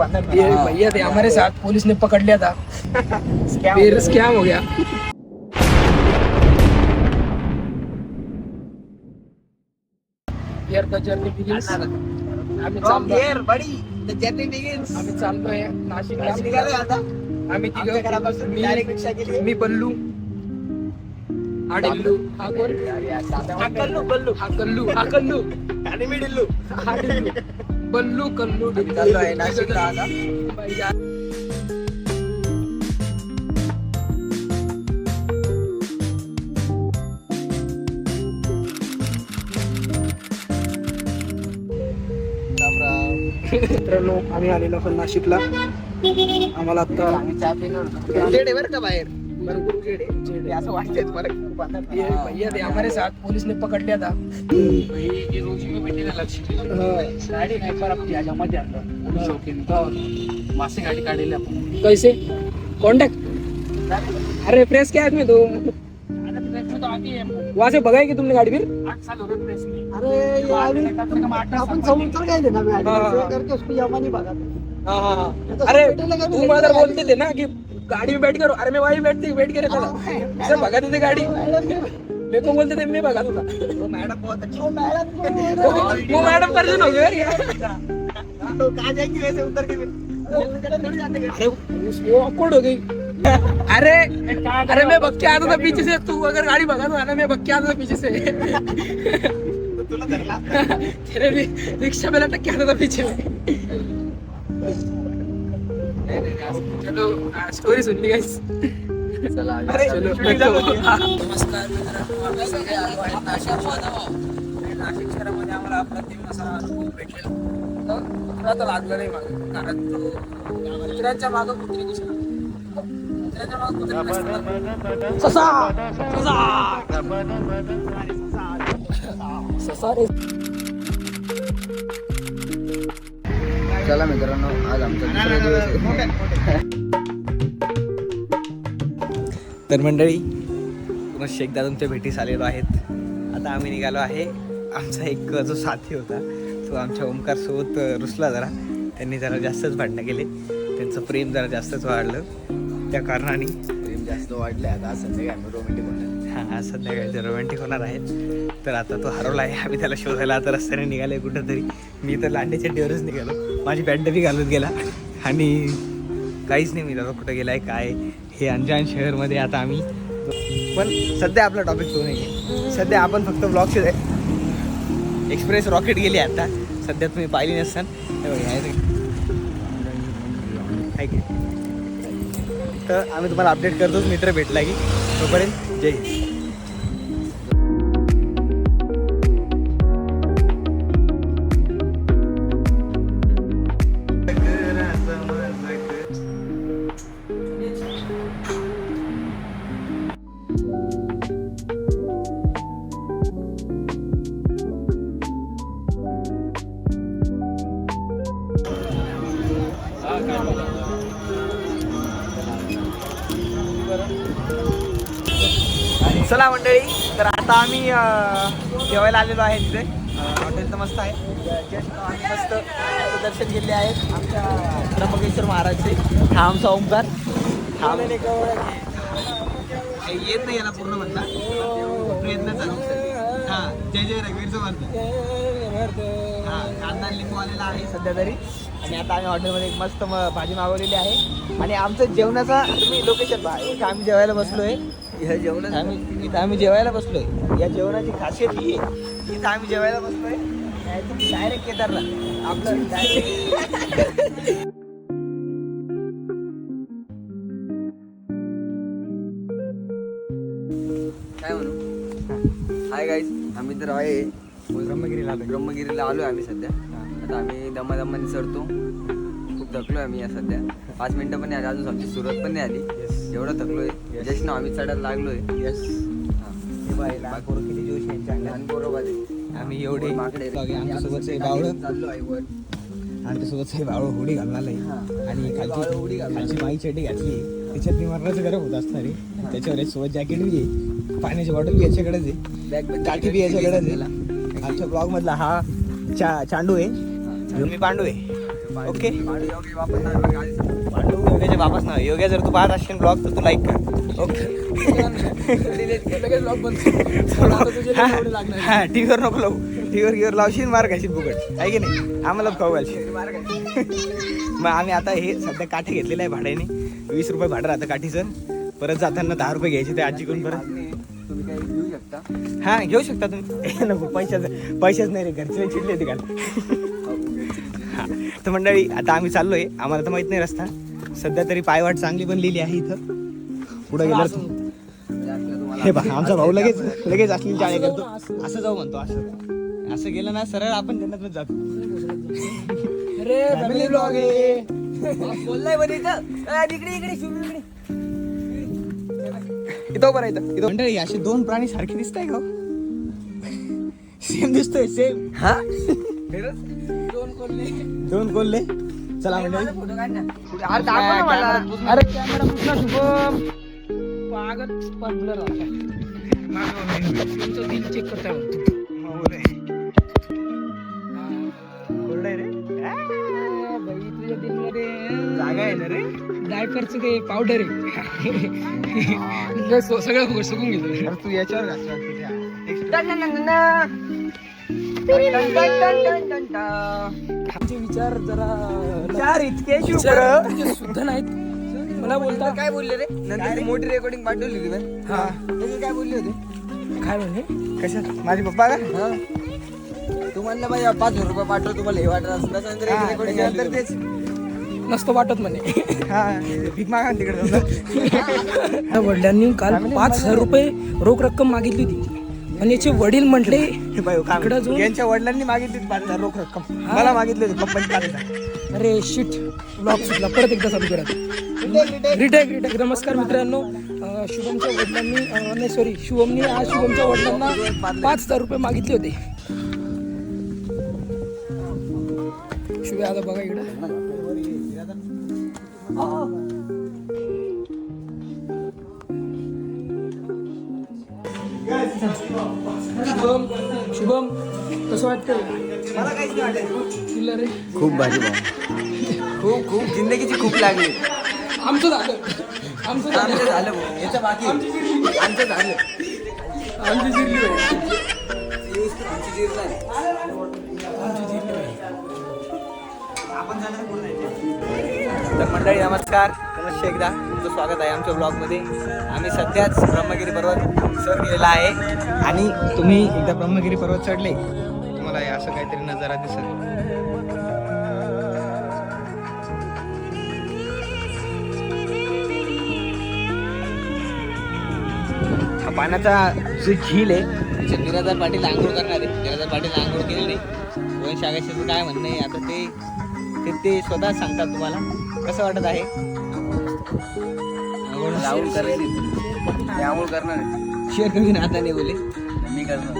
ये भैया थे हमारे साथ, पुलिस ने पकड़ लिया था, फिर स्कैम हो गया। Here the journey begins. आम्ही चाललोय नाशिकला. आम्ही तिघं, मी बल्लू, हा डिल्लू, हा कोण, हा कल्लू आणि मी डिल्लू, हा डिल्लू, बल्लू कल्लू चाललो आहे नाशिकला आता. मित्रांनो आम्ही आलेलो पण नाशिकला. आम्हाला आता बरं का बाहेर असं वाटतंय भैया थे हमारे साथ, पुलिस ने पकड़ लिया था. मासे गाडी काढलेली आपण. कैसे कॉन्टैक्ट? अरे प्रेस क्या आदमी तुम? वहाँ से भगाई की तुमने गाड़ी फिर? 8 साल हो गए प्रेस में. आपण समुद्र काय देना मैं करके उसको यमा नहीं भगा. हाँ. अरे तुम अगर बोलते थे ना कि गाड़ी में बैठ कर, अरे मैं वही बैठ के रहता था, सर भगाते थे गाड़ी, मेरे को बोलते थे मैं भगाता था. वो मैडम बहुत अच्छी. वो मैडम पर्सन हो गए यार. तो कहाँ जाएंगे वैसे उतर के थोड़ी जाते. अरे वो awkward हो गई. अरे मैं भग के आता था पीछे से, तू अगर गाड़ी भगा ना मैं भग के आता था पीछे से. तेरे भी रिक्शा में लटक के आता था पीछे में. चलो स्टोरी सुन ली गाइस. अरे चलो नमस्कार मित्रांनो, नाशिक शहरामध्ये आम्हाला अप्रतिम असा अनुभव भेटलेला. कुत्रा लागलं नाही मागं, कारण तो मित्रांच्या मागं कुत्री कशी मित्रांच्या मागं कुत्री ससा रे. चला मित्रांनो, आज आमचा दुसरा दिवस आहे. तर मंडळी पुनश्च एकदा तुमच्या भेटीस आलेलो आहेत. आता आम्ही निघालो आहे. आमचा एक जो साथी होता तो आमच्या ओमकारसोबत रुसला जरा. त्यांनी जरा जास्तच भांडणं केले. त्यांचं प्रेम जरा जास्तच वाढलं. त्या कारणाने प्रेम जास्त वाढले. आता आज संध्याकाळी आम्ही रोमॅन्टिक होणार. हां, आज संध्याकाळी ते रोमॅन्टिक होणार आहेत. तर आता तो हरवला आहे. आम्ही त्याला शोधायला आता रस्त्याने निघालो आहे कुठंतरी. मी तर लांडेच्या डेवरच निघालो. माझी पॅन्ट बी घालून गेला आणि काहीच नाही. मी त्याला कुठं गेला आहे काय, हे अनजान शहरमध्ये आता आम्ही. पण सध्या आपला टॉपिक तो नाही आहे. सध्या आपण फक्त ब्लॉगचे एक्सप्रेस रॉकेट गेली आता. सध्या तुम्ही पाहिली नसतान. तर आम्ही तुम्हाला अपडेट करतोच मित्र भेटला की. तोपर्यंत जय हिंद. चला मंडळी, तर आता आम्ही जेवायला आलेलो आहे. तिथे हॉटेल तर मस्त आहे. जस्ट आम्ही मस्त दर्शन घेतले आहेत आमच्या त्र्यंबकेश्वर महाराजचे. हा आमचा ओंकार. हा येत नाही याला पूर्ण म्हणता, प्रयत्न चालू. हां, जय जय रघुवीरचं म्हणतो. हां, कांदा लिंबू आलेला आहे सध्या तरी. आणि आता आम्ही हॉटेलमध्ये एक मस्त भाजी मागवलेली आहे. आणि आमचं जेवणाचा तुम्ही लोकेशन पहा. इथं आम्ही जेवायला बसलो आहे. इथं आम्ही जेवायला बसलोय. या जेवणाची खासियत ही आहे. इथं आम्ही जेवायला बसलोय डायरेक्ट केदारनाथ आपलं काय म्हणू. हाय गाईज, आम्ही तर आहे ब्रह्मगिरीला आलो आहे आम्ही सध्या. आता आम्ही दमाने चढतो. खूप थकलो आहे आम्ही या सध्या. 5 मिनटं पण नाही आली, अजून आमची सुरुवात पण नाही आली. एवढं थकलोय. जस्ट ना आम्ही चढायला लागलोय. किती जोश लहान बरोबर आम्ही एवढे माकडे आमच्यासोबत बावळं चाललो आहे वर. आमच्यासोबत हे बावळं होडी घालणार आहे. आणि खालची माई चड्डी घातली. त्याच्यात मी मरणाचं गरम होत असणार आहे. त्याच्यावर सोबत जॅकेट बी आहे. पाण्याची बॉटल बी याच्याकडेच आहे. काठी बी याच्याकडेच आहे. आमच्या ब्लॉग मधला हा चांडू आहे. मी पांडू आहे. ओके भाडू योगी वापस नाही बघ, आधी सांग. भांडू योग्याच्या बापास ना योग्य जर तू पाहत असशील ब्लॉग तर तू लाईक कर ओके लगेच ब्लॉग बंद कर. आता तुझे लय एवढे लागणार. हा टीव्हीवर नको लावू टीव्हीवर लावशील मार खाशील फुकट आहे की नाही आम्हाला खाऊ घालशील मग आम्ही आता हे सध्या काठी घेतलेलं आहे भाड्याने 20 रुपये भाडं राहतं काठीचं परत जाताना 10 रुपये घ्यायचे ते आजीकडून परत तुम्ही काही घेऊ शकता. हा घेऊ शकता तुम्ही नको पैशाच नाही रे घरचे चिडले ते घाल हा तर मंडळी आता आम्ही चाललोय आम्हाला तर माहित नाही रस्ता सध्या तरी पायवाट चांगली बनलेली आहे इथं पुढे गेलं तर म्हणजे आपल्याला तुम्हाला हे बघा आमचा भाऊ लगेच असली चाळे करतो असं जाऊ म्हणतो असं गेलं ना सरळ आपण जन्नत जातो अरे फॅमिली ब्लॉग आहे. बोललाय बरं इथं इकडे इकडे शिव इकडे इथं उभं राहतं इथं मंडळी असे 2 प्राणी सारखे दिसताय का सेम दिसतोय सेम हा दोन कोल्हे चला मंडळी फोटो काढ ना अरे दाखव ना मला. अरे कॅमेरा पुसला शुभम पागल पर ब्लर झाला. तुमचं दिल चेक करताय म्हणतो. बाई तुझ्या दिलमध्ये जागा आहे ना रे डायपरचं ते पावडर आहे. सगळं सुकून गेलं. अरे तू याच्यावर घातलं आमचे विचार जरा चार इतके विचार तुझे शुद्ध नाहीत. मला बोलता काय बोलले रे नंतर ती मोठी रेकॉर्डिंग पाठवली होती पण हा त्याचे काय बोलले होते काय म्हणे कशात माझे पप्पा का हा तू म्हणलं माझ्या 5,000 रुपये पाठव तुम्हाला हे वाटत असं हा, रेकॉर्डिंग त्याच्यानंतर तेच नसतं वाटत म्हणे. हा भीक मागा ना तिकडे त्या वडिलांनी काल 5,000 रुपये रोख रक्कम मागितली होती आणि याचे वडील म्हटले इकडं जाऊन- यांच्या वडिलांनी मागितली 5,000 रोख रक्कम मला मागितले होते पप्पांनी 5,000 अरे शिट ब्लॉग सुटला परत एकदा चालू करा रिटेक नमस्कार मित्रांनो शुभमच्या वडिलांनी नाही सॉरी शुभमनी आज शुभमच्या वडिलांना 5,000 रुपये मागितले होते. शुभे आता बघा इकडं शुभम कसं वाटतं मला काहीच नाही वाटत तुला रे खूप भारी भाऊ खूप जिंदगीची खूप लागली आमचं झालं आमचं झालं आमचं झालं भाऊ याचं बाकी आमचं झालं आमची जिरली बाई. आमची जीर नाही तर मंडळी नमस्कार नमस्ते एकदा तुमचं स्वागत आहे आमच्या ब्लॉगमध्ये आम्ही सध्याच ब्रह्मगिरी पर्वत सर गेलेला आहे आणि तुम्ही एकदा ब्रह्मगिरी पर्वत चढले तुम्हाला हे असं काहीतरी नजारा दिसेल हा पाण्याचा जो झील आहे त्याच्यात बिराजदार पाटील आंघोळ करणार आहे बिराजदार पाटील आंघोळ केलेली गोविंद शागाशीचं काय म्हणणं आहे आता ते स्वतः सांगतात तुम्हाला कसं वाटत आहे राहुल करायची त्यामुळे करणार आहे. शेअर कभी आता नहीं बोले मी करणार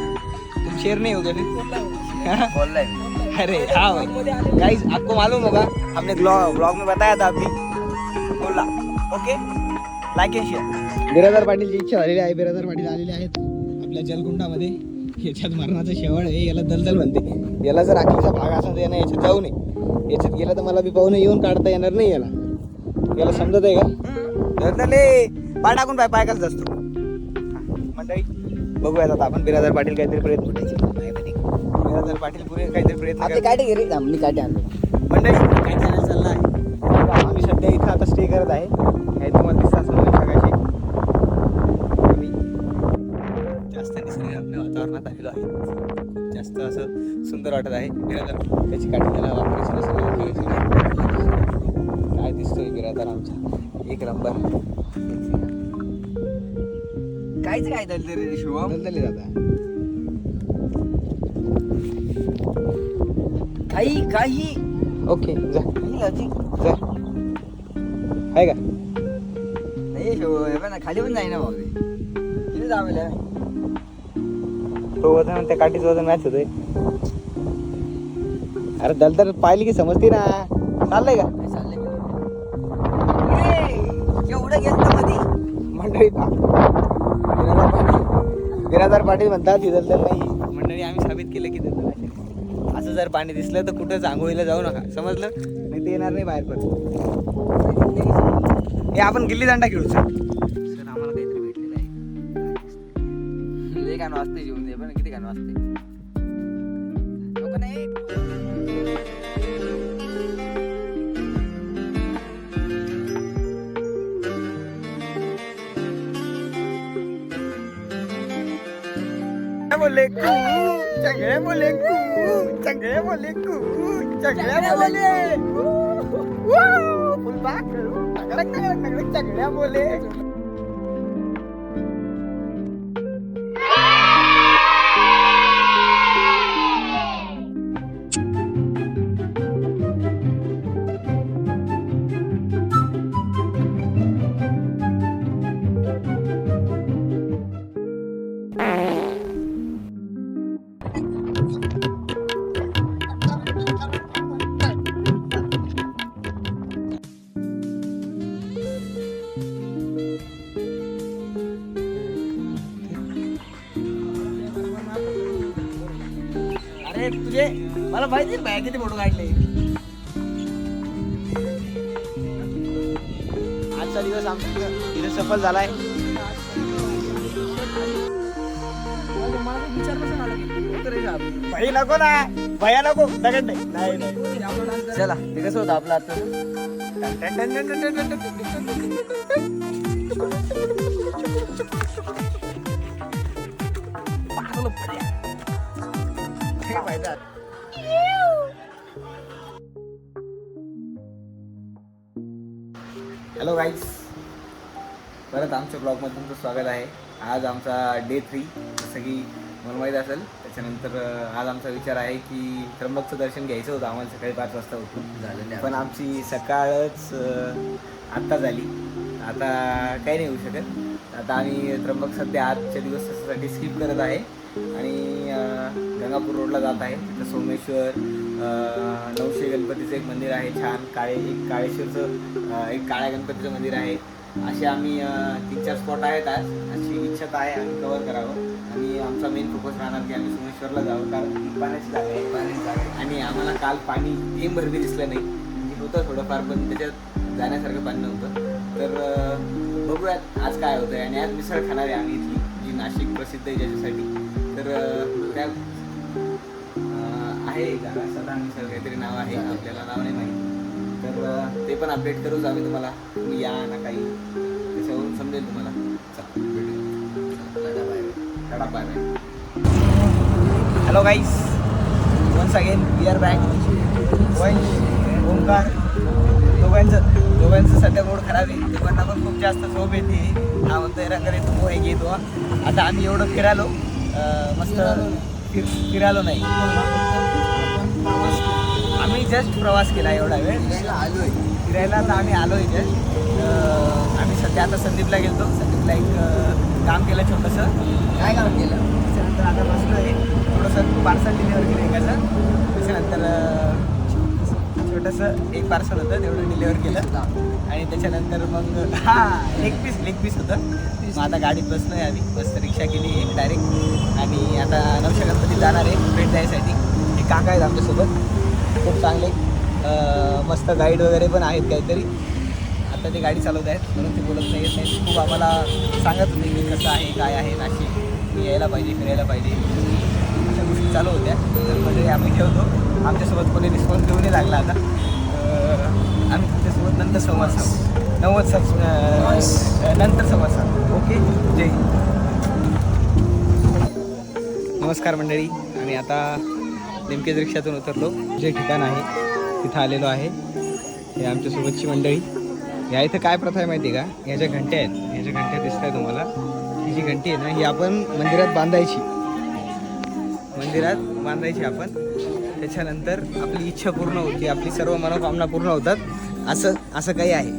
तुम शेयर नहीं हो गए बोललाय अरे हाँ भाई गाइस आपको मालूम होगा हमने ब्लॉग में बताया था अभी बोला okay like and share Birajdar पाटीलची इच्छा झालेली आहे बिराजदार पाटील आलेले आहेत आपल्या जलकुंडामध्ये याच्यात मरणाचं शेवळ आहे याला दलदल म्हणते याला जर आखीचा भाग असा तर याच्यात जाऊ नये याच्यात गेला तर मला बी पाहून येऊन काढता येणार नाही याला समजत आहे का दलदले पाय टाकून पाय कसं असतो मंडळी बघूयात आता आपण बिराजदार पाटील काहीतरी प्रयत्न बिराजदार पाटील पुरे काहीतरी प्रयत्न आपली काठी घे रे मी काठी आणतो मंडळी काय चॅनल चालला आहे आम्ही सध्या इथं आता स्टे करत आहे काही तुम्हाला दिसतात सकाळची जास्त निसर्गरम्य वातावरणात आलेलो आहे जास्त असं सुंदर वाटत आहे बिराजदार त्याची काठी त्याला वापरायची नसेल काय दिसतोय बिराजदार आमचा एक नंबर काहीच काय दलदल रे शुभम दलदली जाता काही ओके जा जा आहे का नाही शुभम खाली पण जाई ना भाऊ किती जावेल तो वजन त्या काठीचं वजन मॅच होतोय अरे दलदल पाहिली की समजते ना चाललंय का एवढं गेलं मध्ये मंडळी बिराजदार पाटील म्हणतात ही दलदल नाही मंडळी आम्ही साबित केलं की दलदल असेल. असं जर पाणी दिसलं तर कुठंच आंघोळीला जाऊ नका समजलं मग ते येणार नाही बाहेर पण. हे आपण गिल्ली दांडा खेळू सर. आम्हाला काहीतरी भेटलेलं आहे. काय वाजते जेवून दे पण किती काय वाजते नाही. बोले चंगळे बोले चंगळे बोले चंगळे बोले फुलबाग चंगळ्या बोले. अरे तुझे मला माहिती आहे बाया किती फोटो काढले. आजचा दिवस आमचा इथे सफल झालाय. भाई नको ना भया नको दगड नाही. चला ते कसं होतं आपलं आता हॅलो गाईज, परत आमच्या ब्लॉगमध्ये तुमचं स्वागत आहे. आज आमचा डे 3 जसं की मला माहीत असेल. त्याच्यानंतर आज आमचा विचार आहे की त्र्यंबकचं दर्शन घ्यायचं होतं आम्हाला सकाळी 5 वाजता उठून झालेलं पण आमची सकाळच आत्ता झाली. आता काही नाही होऊ शकत. आता आम्ही त्र्यंबक सध्या आजच्या दिवसासाठी स्किप करत आहे आणि गंगापूर रोडला जात आहे. तिथं सोमेश्वर, नवशे गणपतीचं एक मंदिर आहे छान, एक काळेश्वरचं एक काळ्या गणपतीचं मंदिर आहे. असे आम्ही 3-4 स्पॉट आहेत. आज अशी इच्छा आहे आम्ही कवर करावं आणि आमचा मेन फोकस राहणार की आम्ही सोमेश्वरला जावं, कारण पाण्याची जागा आहे. पाण्याची जागा आणि आम्हाला काल पाणी थेंबर बी दिसलं नाही. म्हणजे होतं थोडंफार पण त्याच्यात जाण्यासारखं पाणी नव्हतं. तर बघूयात आज काय होतं आहे. आणि आज मिसळ खाणार आहे आम्ही इथली, जी नाशिक प्रसिद्ध आहे ज्याच्यासाठी. तर त्या आहे जागा सदा मिसळ काहीतरी नाव आहे, आपल्याला नाव नाही माहीत. तर ते पण अपडेट करूच आम्ही तुम्हाला. तुम्ही या ना काही त्याच्यावरून समजेल तुम्हाला. Hello guys, once again we are back. Omkar दोघांचं सध्या मूड खराब आहे. दोघांना पण खूप जास्त झोप येते. हा म्हणतोय रंगाने तू पोहे घेतो. आता आम्ही एवढं फिरालो, मस्त फिरालो नाही, आम्ही जस्ट प्रवास केला एवढा वेळ. फिरायला तर आम्ही आलो आहे जस्ट. आम्ही सध्या आता संदीपला गेलो. संदीपला एक काम केलं छोटंसं. काय काम केलं? त्याच्यानंतर आता बसलो आहे. थोडंसं पार्सल डिलिव्हर केलं एकाचं. त्याच्यानंतर छोटंसं एक पार्सल होतं तेवढं डिलिव्हर केलं. आणि त्याच्यानंतर मग लेग पीस होतं. मग आता गाडीत बसलो आहे आम्ही. मस्त रिक्षा केली एक डायरेक्ट आणि आता नवशा गणपतीत जाणार आहे भेट द्यायसाठी. हे काका आहेत आमच्यासोबत, खूप चांगले, मस्त गाईड वगैरे पण आहेत काहीतरी. आता ते गाडी चालवत आहेत म्हणून ते बोलत नाही, येत नाही. खूप आम्हाला सांगत होते की कसं आहे काय आहे नाशिक, मी यायला पाहिजे फिरायला पाहिजे, अशा गोष्टी चालू होत्या. तर म्हणजे आम्ही ठेवतो. आमच्यासोबत कोणी रिस्पॉन्स देऊनही लागला. आता आम्ही तुमच्यासोबत नंतर संवाद साधू. नंतर संवाद साधू. ओके, जय हिंद. नमस्कार मंडळी. आणि आता नेमकेच रिक्षातून उतरलो. जे ठिकाण आहे तिथं आलेलो आहे. हे आमच्यासोबतची मंडळी. या इथं काय प्रथा आहे माहिती आहे का? ह्या ज्या घंट्या आहेत, ह्या ज्या घंट्या दिसत आहे तुम्हाला, ही जी घंटी आहे ना, ही आपण मंदिरात बांधायची. आपण. त्याच्यानंतर आपली इच्छा पूर्ण होती, आपली सर्व मनोकामना पूर्ण होतात. असं काही आहे.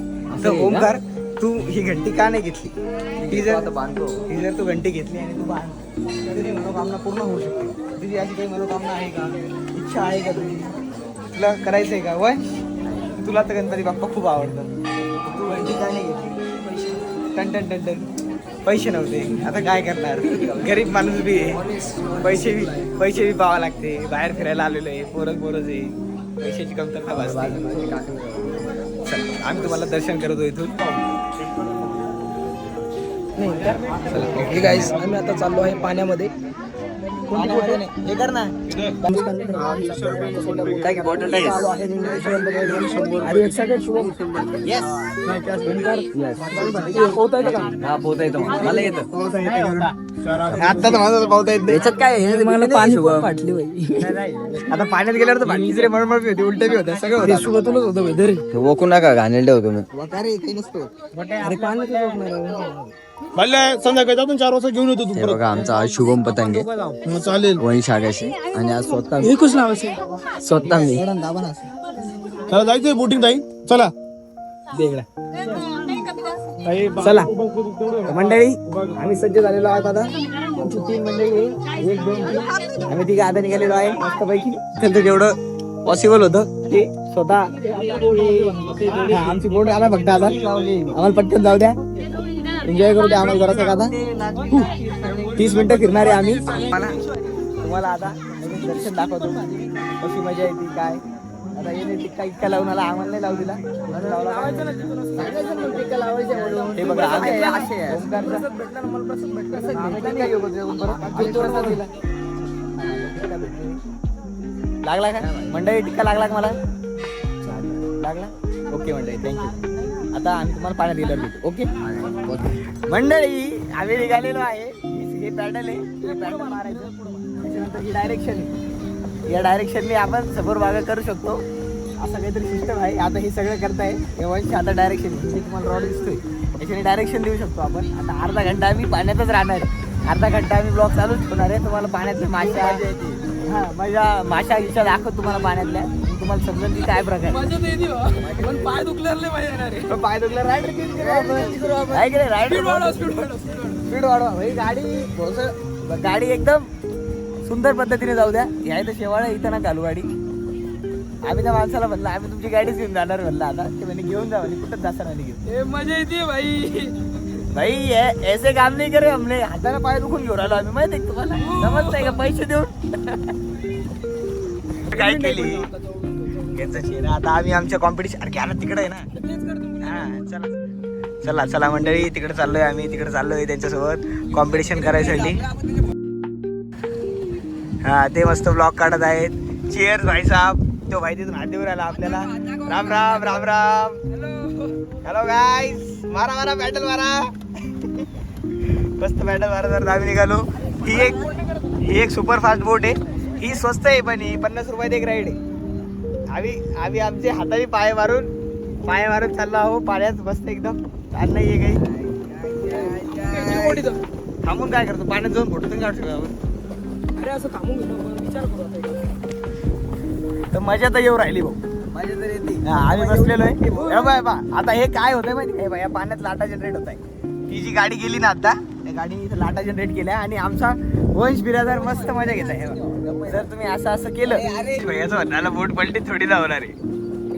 तर ओंकार, तू ही घंटी का नाही घेतली? ही जर तू घंटी घेतली आणि तू बांध, तर तुझी मनोकामना पूर्ण होऊ शकते. तुझी अशी काही मनोकामना आहे का? इच्छा आहे का तुझी? तुला करायचं आहे का? वय तुला तर गणपती बाप्पा खूप आवडतात. तू घंटी का नाही घेतली? टन पैसे नव्हते. आता काय करणार? गरीब माणूस बी आहे, पैसे बी पाहावं लागते. बाहेर फिरायला आलेलो आहे, पोरच आहे. पैशाची कमतरता भासते. चला, आम्ही तुम्हाला दर्शन करतो इथून. ओके गाईज, आम्ही आता चाललो आहे पाण्यामध्ये. पाण्यामध्ये नाही. हे कर ना. काय की बॉटल आहे? अरे एक सेकंड शुभम. येस. पोहता येतं का? हा पोहता येतं मला येतं. आता तर माझं पावता येत नाही. याच्यात काय आहे? मला पाणी खूप फाटली बाई. नाही. आता पाण्यात गेल्यावर तर बाकीचे रे मळमळ बी होती, उलटे बी होते, सगळं होतं. शुभतूनच होतं वेदर. वकू नका घाणेल ठेवतो मी. अरे काही नसतो. अरे पाण्यातच होत नाही. संध्याकाळी जाऊन 4 वाजता घेऊन येतो हे बघा आमचा आज शुभम पतंगे तू. चालेल. वणी शागाशी आणि आज स्वतः एकच लावायचं. मी चला जायचंय बोटिंग ताई. चला. चला मंडळी, आम्ही सज्ज झालेलो आहोत आता. आमची 3 मंडळी आहे, 1 2 3. आम्ही तिघं आता निघालेलो आहे मस्त पैकी. त्यांचं जेवढं पॉसिबल होतं ते स्वतः. हा, आमची बोट आला फक्त आता. आम्हाला पटकन जाऊ द्या, एन्जॉय करू द्या आम्हाला जरासं. आता 30 मिनिटं फिरणार आहे आम्ही. तुम्हाला आता दर्शन दाखवतो कशी मजा येते काय. आता येणे टिक्का इतका लावून आला, आम्हाला नाही लावू दिला. हे बघा लागला का मंडळी? टिक्का लागला का मला? लागला. ओके मंडळी, थँक्यू. आता आम्ही तुम्हाला पाण्यात गेल्यावर भेटू. ओके मंडळी, आम्ही निघालेलो आहे. हे पॅडल आहे, हे पॅडल मारायचं. त्याच्यानंतर ही डायरेक्शन आहे. या डायरेक्शनने आपण समोर बागा करू शकतो. असं काहीतरी सिस्टम आहे. आता हे सगळं करताय तेव्हा आता डायरेक्शन तुम्हाला रॉड दिसतोय, याच्याने डायरेक्शन देऊ शकतो आपण. आता अर्धा घंटा आम्ही पाण्यातच राहणार. अर्धा घंटा आम्ही ब्लॉग चालूच ठेवणार आहे. तुम्हाला पाण्यातल्या माशा, हा माशा गिशा दाखवत तुम्हाला पाण्यातल्या. तुम्हाला समजेल की काय प्रकार. पाय दुखल्यावर पाय दुखल्यावर राईड स्पीड वाढवा भाई. गाडी एकदम सुंदर पद्धतीने जाऊ द्या. ह्या इथं शेवाळा, इथं ना घालू गाडी. आम्ही त्या माणसाला म्हणलं आम्ही तुमची गाडीच घेऊन जाणार म्हणलं. आता ते म्हणजे घेऊन जा म्हणजे कुठंच जाणार नाही घेऊन. मजा येते भाई ऐसे काम नाही करे हमने. हाताला पाय दुखून घेऊन आलो आम्ही, माहिती तुम्हाला. समजतंय का? पैसे देऊन काय केली आता आम्ही आमच्या कॉम्पिटिशन. अरे तिकडे आहे ना. हा चला चला मंडळी, तिकडे चाललोय आम्ही. तिकडे चाललोय त्यांच्यासोबत कॉम्पिटिशन करायसाठी. हा, ते मस्त ब्लॉग काढत आहेत. चीअर्स भाई साहेब. तो भाई तिथून हात देऊ राहिला आपल्याला. राम राम राम राम. हॅलो गाईस, मारा बॅटल मारा. मस्त बॅटल मारा. जर आम्ही निघालो. ही एक सुपर फास्ट बोट आहे. ही स्वस्त आहे पण ही 50 रुपयात एक राईड आहे. आम्ही आमचे हाताने पाय मारून चाललो आहो पाण्यात. मस्त एकदम छान नाहीये काही. थांबून काय करतो? पाण्यात जाऊन फोटो काढू शकतो आपण. अरे असं थांबून विचार करू तर मजा तर येऊ राहिली भाऊ. माझ्या तर येते. आम्ही बसलेलो आहे. आता हे काय होतंय माहिती काय? या पाण्यात लाटा जनरेट होत आहे. ती जी गाडी गेली ना आता, त्या गाडीने इथं लाटा जनरेट केल्या आणि आमचा वंश बिरादर मस्त मजा घेत आहे. जर तुम्ही असं केलं याचं म्हणण्याला बोट पलटी थोडी लावणार आहे.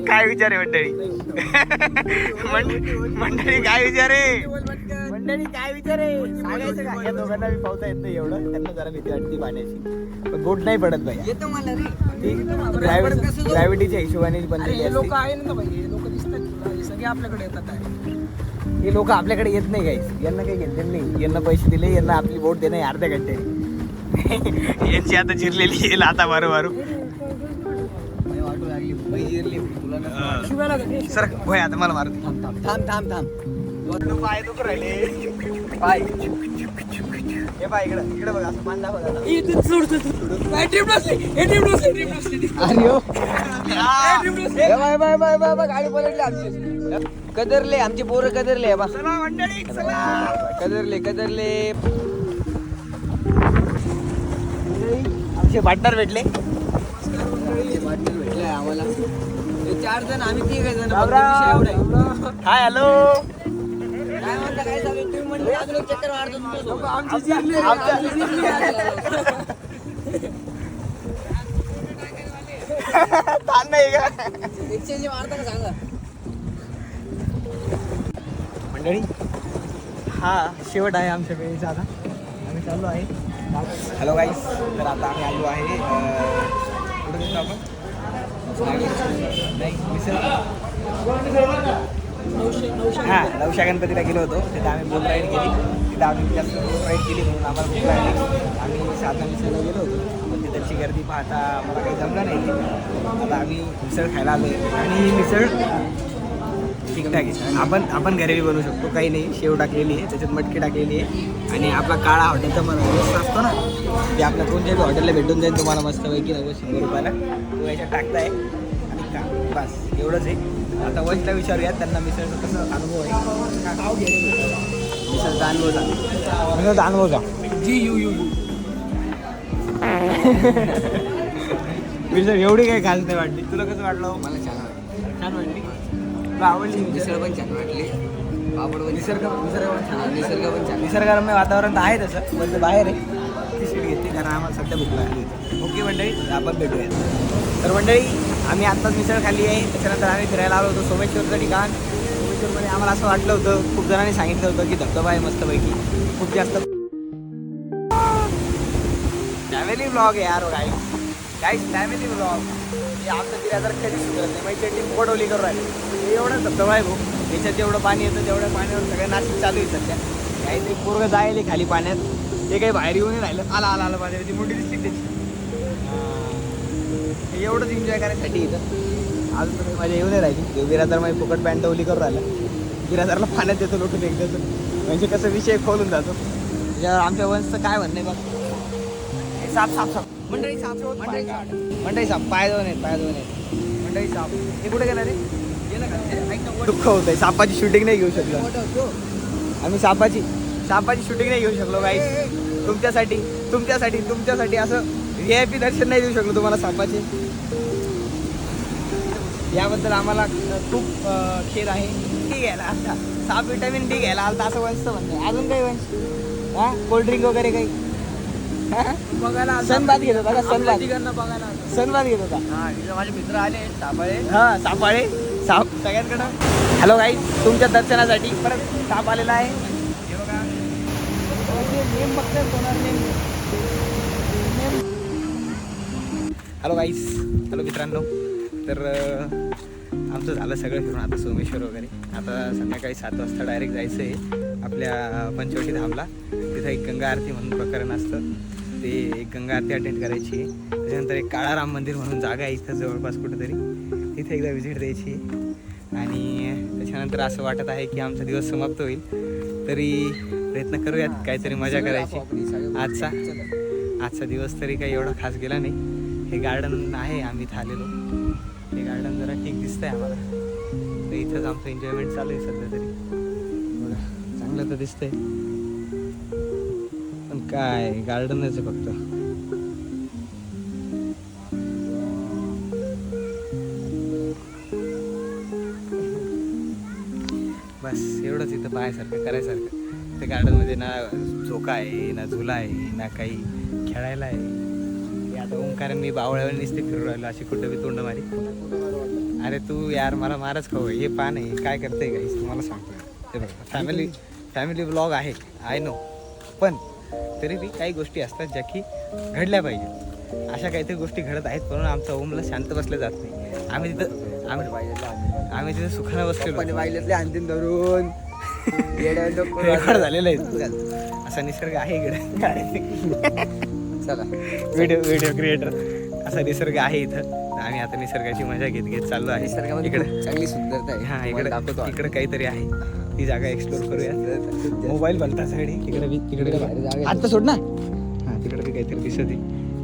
काय विचार आहे मंडळी? मंडळी काय विचार आहे? सांगायचं का? या दोघांना मी पावता येत नाही एवढं. त्यांना जरा भीती वाटते पाण्याची. पण बोट नाही पडत भाई. येतं मला रे. ग्रॅव्हिटीच्या हिशोबाने बनलेली हे लोक असते. आहे ना भाई, हे लोक दिसतात. हे सगळे आपल्याकडे येतात आहे. हे लोक आपल्याकडे येत नाही काही. यांना काही घेतलं नाही. यांना पैसे दिले, यांना आपली बोट देणं अर्ध्या घंटे. यांची आता चिरलेली येईल आता मारू. सर भय आता मला मारू. थांब. पाय दुख राहिले. पाय हे पाय इकडे बघा. असं मान दाखव. गाडी पलटली आमची. कदरले आमचे पोरं कदरले. कदरले. आमचे पार्टनर भेटले. भेटले आम्हाला. 4 जण, आम्ही 3 जण. Hi hello. काय म्हणता? काय चालू? तुम्ही म्हणले अजून एक चक्कर मारतो तुमच्यासोबत. ताण नाही का एक्सचेंज मारता का सांगा मंडळी? हा शेवट आहे आमच्या वेळेचा. आता आम्ही चाललो आहे. हॅलो गाईस, तर आता आम्ही आलो आहे कुठे दिसतो आपण? हा नवशा गणपतीला गेलो होतो तिथे आम्ही बोट राईड केली तिथे आम्ही जास्त बोट राईड केली म्हणून आम्हाला भूक लागली आम्ही साधना मिसळला गेलो होतो पण तिथलची गर्दी पाहता आम्हाला काही जमलं नाही आता आम्ही मिसळ खायला आलो आहे आणि ही मिसळ ठीकठाक आहे आपण घरी बनवू शकतो काही नाही शेव टाकलेली आहे त्याच्यात मटकी टाकलेली आहे आणि आपला काळा हॉटेलचा मस्त असतो ना ते आपल्या कोणत्याही हॉटेलला भेटून जाईल तुम्हाला मस्तपैकी 90-100 रुपयाला तो याच्यात टाकताय आणि का बस एवढंच आहे आता वंशला विचारूया त्यांना मिसळचा कसा अनुभव आहे मिसळचा अनुभव सांग मिसळचा अनुभव सांग GUU मिसळ एवढी काही खास नाही वाटली तुला कसं वाटलं मला छान वाटलं. छान वाटली तुला आवडली मिसळ पण छान वाटली. पापड पण निसर्ग पण छान. निसर्गरम्य वातावरण तर आहे तसं पण ते बाहेर आहे ती सीट घेतली कारण आम्हाला सध्या भूक लागली होती ओके मंडळी आपण भेटूया तर मंडळी आम्ही आत्ताच मिसळ खाल्ली आहे त्याच्यानंतर आम्ही फिरायला आलो होतो सोमेश्वरचं ठिकाण सोमेश्वरमध्ये आम्हाला असं वाटलं होतं खूप जणांनी सांगितलं होतं की धबधबा आहे मस्तपैकी खूप जास्त फॅमिली ब्लॉग आहे यार काहीच फॅमिली ब्लॉग हे आमचं गिऱ्हाईक कधी सुधरत नाही माझी टीम गोडवली करून राहिली हे एवढं धबधबा आहे भाऊ त्याच्यात जेवढं पाणी येतं तेवढ्या पाण्यावर सगळं नाशिक चालू आहे सध्या काही ते पोरगं जायले खाली पाण्यात ते काही बाहेर येऊन राहिलं आला पाण्याची मोठी दिसते त्याची हे एवढंच एन्जॉय करायसाठी इथं अजून तर माझ्या येऊन नाही राहिली बिरादार माझी फुकट पॅन्ट ओली करून राहिला बिरादारला पाण्यात देतो लोटून एकदाच म्हणजे कसं विषय खोलून जातो त्याच्यावर आमच्या वंशचं काय म्हणणं आहे बघ साप मंडळी साप पाय दोन आहेत मंडळी साप हे कुठे गेला रे दुःख होत आहे सापाची शूटिंग नाही घेऊ शकलो आम्ही सापाची शूटिंग नाही घेऊ शकलो काही तुमच्यासाठी असं VIP दर्शन नाही देऊ शकलो तुम्हाला सापाचे याबद्दल आम्हाला खूप खेद आहे डी घ्यायला आता साप विटॅमिन डी घ्यायला आलं तर असं वंशचं म्हणतं अजून काही वंश हां कोल्ड्रिंक वगैरे काही बघायला सनबाद घेत होता का बघायला सनबाद घेत होता माझे मित्र आले सापाळे. हा सापाळे साप सगळ्यांकडं हॅलो गाईज तुमच्या दर्शनासाठी परत साप आलेला आहे हे बघा नेम बघतोय कोणाला हॅलो गाईज हॅलो मित्रांनो तर आमचं झालं सगळं फिरून आता सोमेश्वर वगैरे आता संध्याकाळी 7 वाजता डायरेक्ट जायचं आहे आपल्या पंचवटी धामला तिथं एक गंगा आरती म्हणून प्रकरण असतं ते एक गंगा आरती अटेंड करायची आहे त्याच्यानंतर एक काळाराम मंदिर म्हणून जागा आहे इथं जवळपास कुठेतरी तिथे एकदा व्हिजिट द्यायची आहे आणि त्याच्यानंतर असं वाटत आहे की आमचा दिवस समाप्त होईल तरी प्रयत्न करूयात काहीतरी मजा करायची आजचा दिवस तरी काही एवढा खास गेला नाही हे गार्डन आहे आम्ही इथं आलेलो हे गार्डन जरा ठीक दिसतंय आम्हाला तर इथंच आमचं एन्जॉयमेंट चालू आहे सध्या तरी एवढं चांगलं तर दिसतंय पण काय गार्डनच आहे फक्त बस एवढंच इथं पाहायसारखं करायसारखं त्या गार्डनमध्ये ना झोका आहे ना झुला आहे ना काही खेळायला आहे हे आता ओंकारण मी बावळ्यावर नुसते फिरून राहिलो अशी कुठं बी तोंड मारी अरे तू यार मला मारच खाऊ हे पान आहे काय करते गाईस तुम्हाला सांगतो ते बघा फॅमिली ब्लॉग आहे आय नो पण तरी बी काही गोष्टी असतात ज्या की घडल्या पाहिजे अशा काहीतरी गोष्टी घडत आहेत म्हणून आमचा ओमला शांत बसलं जात नाही आम्ही तिथं सुखानं बसलेलो पाहिल्यातले अंतिम धरून रेकॉर्ड झालेलं आहे असा निसर्ग आहे इकडे चला व्हिडिओ क्रिएटर असा निसर्ग आहे इथं आम्ही आता निसर्गाची मजा घेत चाललो आहे निसर्गामध्ये इकडे चांगली सुंदरता आहे. हा दाखवतो इकडे काहीतरी आहे ती जागा एक्सप्लोर करूया मोबाईल बनता सगळी तिकडे बाहेर जागा आहे. आता सोड ना हा तिकडे बी काहीतरी दिसत आहे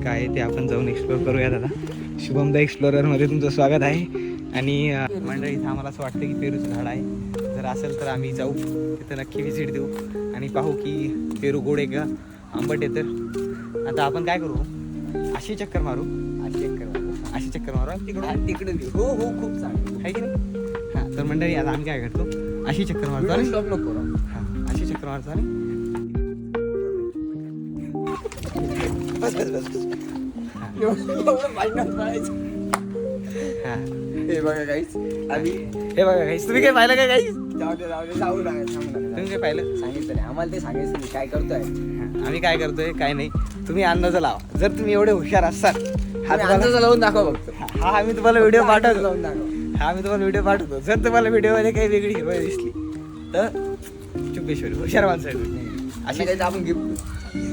काय आहे ते आपण जाऊन एक्सप्लोर करूया दादा शुभमदा एक्सप्लोररमध्ये तुमचं स्वागत आहे आणि मंडळी इथं आम्हाला असं वाटतं की पेरूचं झाड आहे जर असेल तर आम्ही जाऊ तिथं नक्की व्हिजिट देऊ आणि पाहू की पेरू गोड आहे का आंबट येतं आता आपण काय करू अशी चक्कर मारू आणि तिकडे देऊ हो खूप चांगलं आहे की नाही हां तर मंडळी आता आम्ही काय करतो अशी चक्कर मारतो आणि स्टॉप नको करू. हां अशी चक्कर मारतो आणि बस हां हे बघा काहीच आम्ही हे बघा काहीच तुम्ही काय पाहिलं का काहीच जाऊ नका तुम्ही काय पाहिलं सांगितलं नाही आम्हाला ते सांगायचं नाही काय करतोय आम्ही काय करतोय काय नाही तुम्ही अंदाज लावा जर तुम्ही एवढे हुशार असाल अंदाज लावून दाखवा फक्त हा मी तुम्हाला व्हिडिओ पाठवतो. हा मी तुम्हाला व्हिडिओ पाठवतो. जर तुम्हाला व्हिडिओमध्ये काही वेगळी हिरोई दिसली तर चुपेश्वरी हुशार माणसं अशी काही आपण गिफ्ट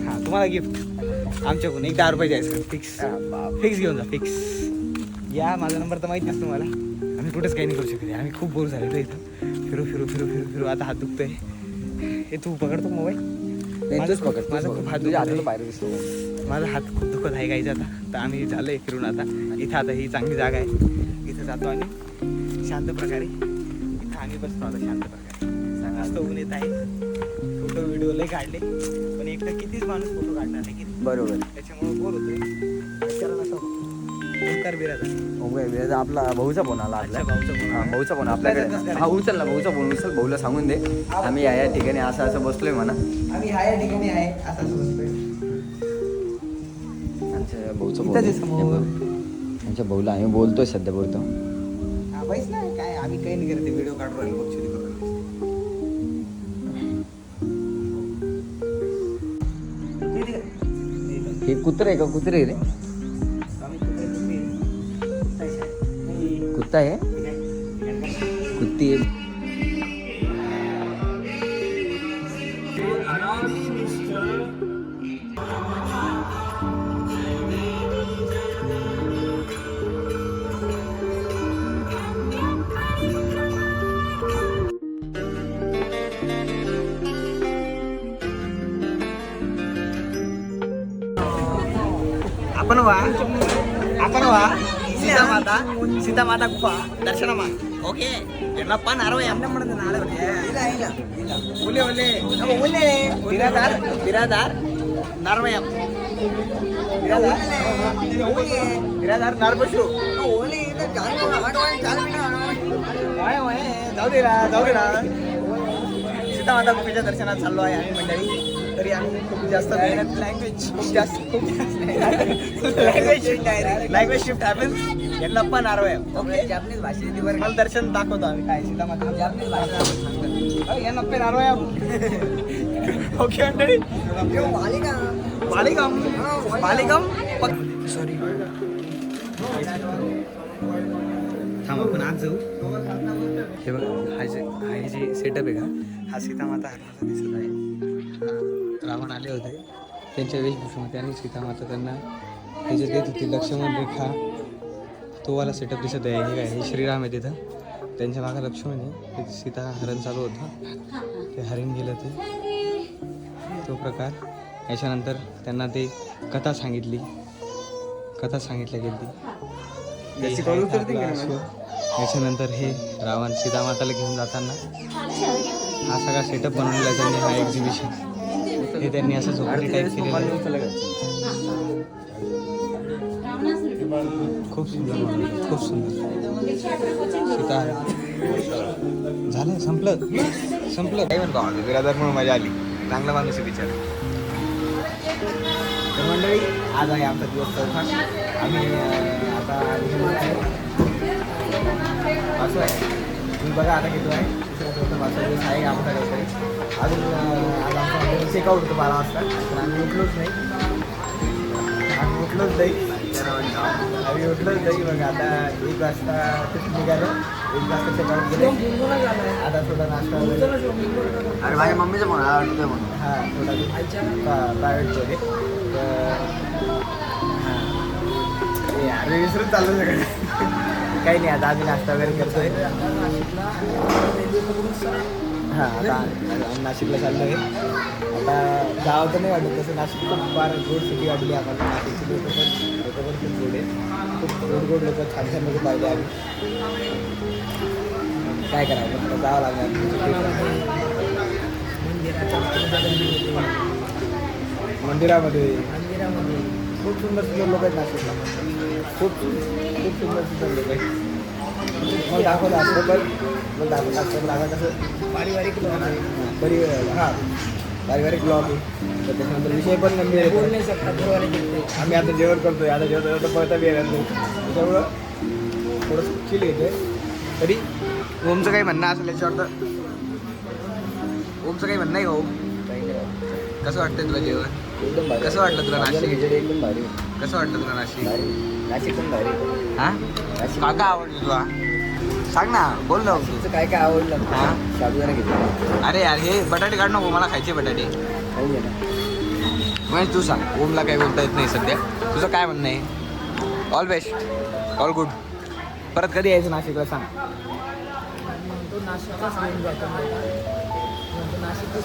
हा तुम्हाला गिफ्ट आमच्याकडून एक 10 रुपये द्यायचं फिक्स. फिक्स घेऊन जा फिक्स. या माझा नंबर तर माहिती आहे तुम्हाला. आम्ही कुठेच काही नाही करू शकत. आम्ही खूप बोर झालेलो इथं. फिरू फिरू फिरू फिरू फिरू आता हात दुखतोय. हे तू पकडतो मोबाईल. माझं खूप हात तुझ्या हाताला दुखत पायरी दिसतो आहे. माझा हात खूप दुखत आहे गाईचा आता. तर आम्ही झालोय फिरून आता. इथं आता ही चांगली जागा आहे. इथं जातो आणि शांत प्रकारे इथं आम्ही बसतो आता शांत प्रकारे. मस्त ऊन येत आहे. फोटो व्हिडिओ लय काढले पण एकटं कितीच माणूस फोटो काढणार आहे की नाही? बरोबर. त्याच्यामुळे बोल होतो. ओंकार बिराजा आपला भाऊचा फोन आला आपल्या. भाऊचा फोन हा भाऊचा फोन आपल्याकडे. हा उचल ना भाऊचा फोन उचल. भाऊला सांगून दे आम्ही या ठिकाणी असं असं बसलोय म्हणा. आम्ही ह्या ठिकाणी आहे असं बसतोय. आमच्या भाऊचं इथंच आहे समोर. आमच्या भाऊला आम्ही बोलतोय सध्या बोलतो. हा बैस ना काय आम्ही काही नाही करते व्हिडिओ काढून राहिलो बघ चुरी करून. हे कुत्रे आहे का? कुत्रे रे? कुत्ता आहे? कुत्ती आहे. आपण वा सीता माता गुफा दर्शनमा ओके ಎನ್ನಪ್ಪ ನಾರವ ಎಮ್ಮ ಮಾಡಿದ ನಾಳೆ ಒಲೆ ಒಲೆ ಒಲೆ ಬಿರಾದಾರ್ ನಾರವಯಂ बिरादार नारबशू जाऊ दे सीता माता गुफेच्या दर्शनात चाललो आहे आम्ही मंडळी. तरी आम्ही खूप जास्त लँग्वेज शिफ्ट हॅपन. एन्नप्पा नारवयम ओके. जापनीज भाषेत मला दर्शन दाखवतो आम्ही काय सीता माता जापनीज भाषा एन्नप्पा नारवयम ओके मंडळी. बालिकम सॉरी थांब आपण आज जाऊ. हे बघा हा जे सेटअप आहे का हा सीतामाता हरणाचा दिसत आहे. रावण आले होते त्यांच्या वेशभूषेमध्ये आणि सीतामाता त्यांना हे जे देत होती लक्ष्मण रेखा तो वाला सेटअप दिसत आहे. हे काय हे श्रीराम आहे तिथं. त्यांच्या मागं लक्ष्मण आहे. ते सीता हरण चालू होतं ते हरण गेलं ते तो प्रकार. याच्यानंतर त्यांना ते कथा सांगितल्या गेली. याच्यानंतर हे रावण सीतामाताला घेऊन जाताना हा सगळा सेटअप बनवलेला त्यांनी. हा एक्झिबिशन हे त्यांनी असं झोपडी टाईप केलेलं आहे. खूप सुंदर सीता झालं संपलं काय म्हणतो बिरादार म्हणून मजा आली. चांगला माणूस आहे बिचारा. तर मंडळी आज आहे आमचा दिवस चौथा. आम्ही आता असं आहे तुम्ही बघा आता किती आहे. दुसरा चौथा 5 दिवस आहे आमच्याकडे. अजून आज आमचा चेकआउट होतो 12 वाजता. तर आम्ही उठलोच नाही मग आता 1 वाजता तिथून निघालो. 1 वाजता चेकआउट केलं. आता थोडा नाश्ता अरे माझ्या मम्मीचा फोन आवडतोय म्हणून. हां थोडा प्रायव्हेट मध्ये हां अरे विसरून चाललं सगळं. काही नाही आता आम्ही नाश्ता वगैरे करतोय. हां आता नाशिकला चाललो आहे. आता गाव तर नाही वाटत तसं. नाशिक खूप फार गोड सिटी वाटली आम्हाला. नाशिकची लोकं पण खूप गोड आहे. खूप गोड लोक छान लोक पाहिले आम्ही. काय करावं जावं लागणार. मंदिरामध्ये खूप सुंदर लोक आहेत नाशिकला. खूप सुंदर लोक आहेत. मग दाखवलं असतं पण मग दाखवलं असतं पण कसं पारिवारिक ब्लॉग आहे. पारिवारिक ब्लॉग आहे. तर त्याच्यानंतर विषय पण मंदिर आहे. आम्ही आता जेवण करतोय. आता जेवण पळता बी येणार नाही. त्याच्यामुळं थोडंसं चिल येते. तरी ओमचं काही म्हणणं असेल याच्यावर तर ओमचं काही म्हणणं आहे का ओम? कसं वाटतंय तुला जेवण? एकदम भारी. कसं वाटलं तुला नाशिक? खिचडी एकदम भारी. कसं वाटलं तुला नाशिक? नाशिक पण भारी. हा नाशिक का आवडलं तुला? सांग ना, बोल ना तू. तुझं काय काय आवडलं? हा? साबुदाणा खिचडी. अरे यार हे बटाटे काढ नको, मला खायचे बटाटे. काही आहे ना. म्हणजे तू सांग, ओमला काही बोलता येत नाही सध्या, तुझं काय म्हणणं आहे? All best, all good. परत कधी यायचं नाशिकला सांग.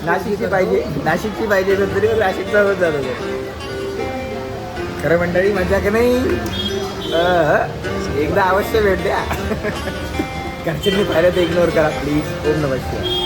नाशिकची पाहिजे तर तरी नाशिकचा होत जात होतं. खरं मंडळी मजा का नाही? एकदा अवश्य भेट द्या. घरच्यांनी पाहिलं तर इग्नोर करा प्लीज. ओम नमः शिवाय.